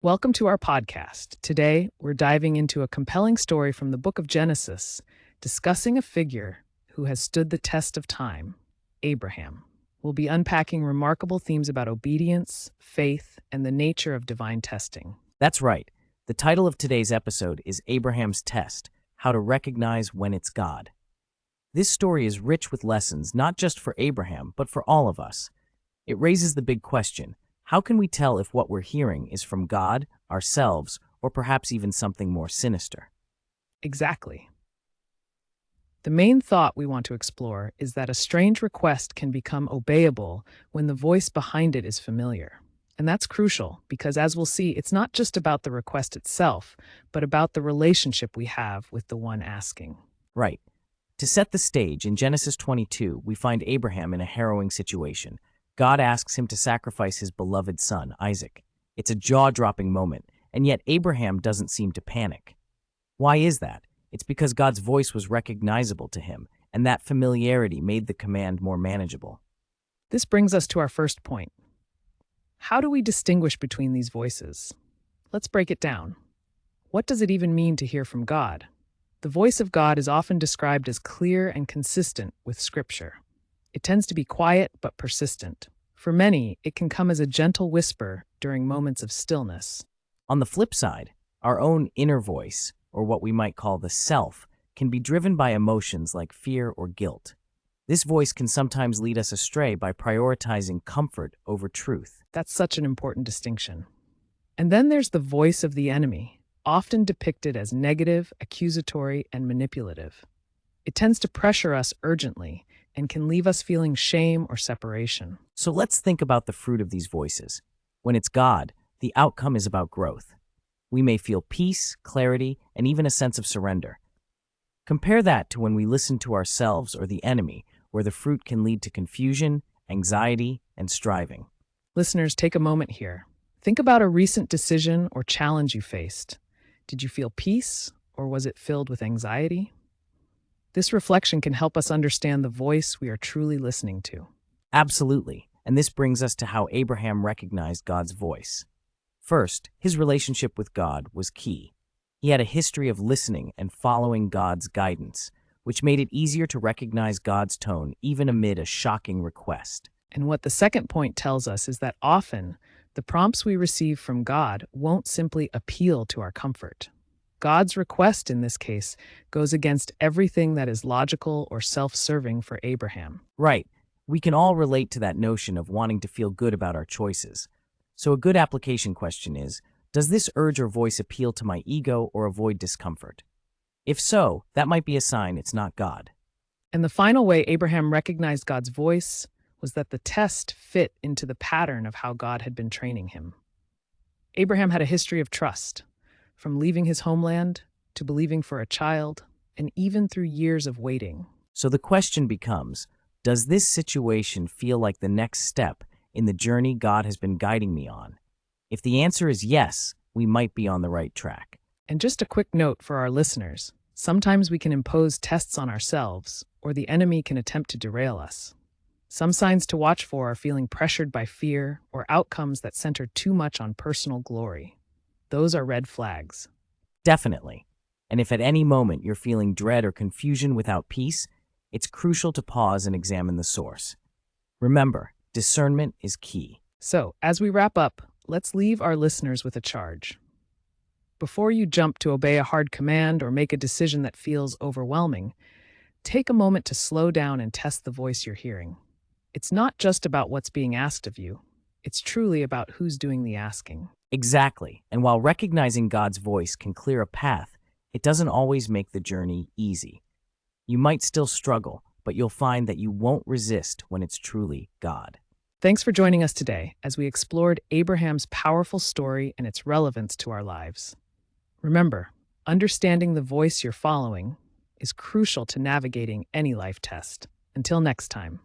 Welcome to our podcast. Today, we're diving into a compelling story from the book of Genesis, discussing a figure who has stood the test of time, Abraham. We'll be unpacking remarkable themes about obedience, faith, and the nature of divine testing. That's right. The title of today's episode is Abraham's Test: How to Recognize When It's God. This story is rich with lessons not just for Abraham, but for all of us. It raises the big question: how can we tell if what we're hearing is from God, ourselves, or perhaps even something more sinister? Exactly. The main thought we want to explore is that a strange request can become obeyable when the voice behind it is familiar. And that's crucial because, as we'll see, it's not just about the request itself, but about the relationship we have with the one asking. Right. To set the stage, in Genesis 22, we find Abraham in a harrowing situation. God asks him to sacrifice his beloved son, Isaac. It's a jaw-dropping moment, and yet Abraham doesn't seem to panic. Why is that? It's because God's voice was recognizable to him, and that familiarity made the command more manageable. This brings us to our first point. How do we distinguish between these voices? Let's break it down. What does it even mean to hear from God? The voice of God is often described as clear and consistent with Scripture. It tends to be quiet but persistent. For many, it can come as a gentle whisper during moments of stillness. On the flip side, our own inner voice, or what we might call the self, can be driven by emotions like fear or guilt. This voice can sometimes lead us astray by prioritizing comfort over truth. That's such an important distinction. And then there's the voice of the enemy, often depicted as negative, accusatory, and manipulative. It tends to pressure us urgently and can leave us feeling shame or separation. So let's think about the fruit of these voices. When it's God, the outcome is about growth. We may feel peace, clarity, and even a sense of surrender. Compare that to when we listen to ourselves or the enemy, where the fruit can lead to confusion, anxiety, and striving. Listeners, take a moment here. Think about a recent decision or challenge you faced. Did you feel peace, or was it filled with anxiety? This reflection can help us understand the voice we are truly listening to. Absolutely, and this brings us to how Abraham recognized God's voice. First, his relationship with God was key. He had a history of listening and following God's guidance, which made it easier to recognize God's tone even amid a shocking request. And what the second point tells us is that often the prompts we receive from God won't simply appeal to our comfort. God's request in this case goes against everything that is logical or self-serving for Abraham. Right, we can all relate to that notion of wanting to feel good about our choices. So a good application question is, does this urge or voice appeal to my ego or avoid discomfort? If so, that might be a sign it's not God. And the final way Abraham recognized God's voice was that the test fit into the pattern of how God had been training him. Abraham had a history of trust, from leaving his homeland to believing for a child, and even through years of waiting. So the question becomes, does this situation feel like the next step in the journey God has been guiding me on? If the answer is yes, we might be on the right track. And just a quick note for our listeners, sometimes we can impose tests on ourselves, or the enemy can attempt to derail us. Some signs to watch for are feeling pressured by fear or outcomes that center too much on personal glory. Those are red flags. Definitely. And if at any moment you're feeling dread or confusion without peace, it's crucial to pause and examine the source. Remember, discernment is key. So, as we wrap up, let's leave our listeners with a charge. Before you jump to obey a hard command or make a decision that feels overwhelming, take a moment to slow down and test the voice you're hearing. It's not just about what's being asked of you. It's truly about who's doing the asking. Exactly. And while recognizing God's voice can clear a path, it doesn't always make the journey easy. You might still struggle, but you'll find that you won't resist when it's truly God. Thanks for joining us today as we explored Abraham's powerful story and its relevance to our lives. Remember, understanding the voice you're following is crucial to navigating any life test. Until next time.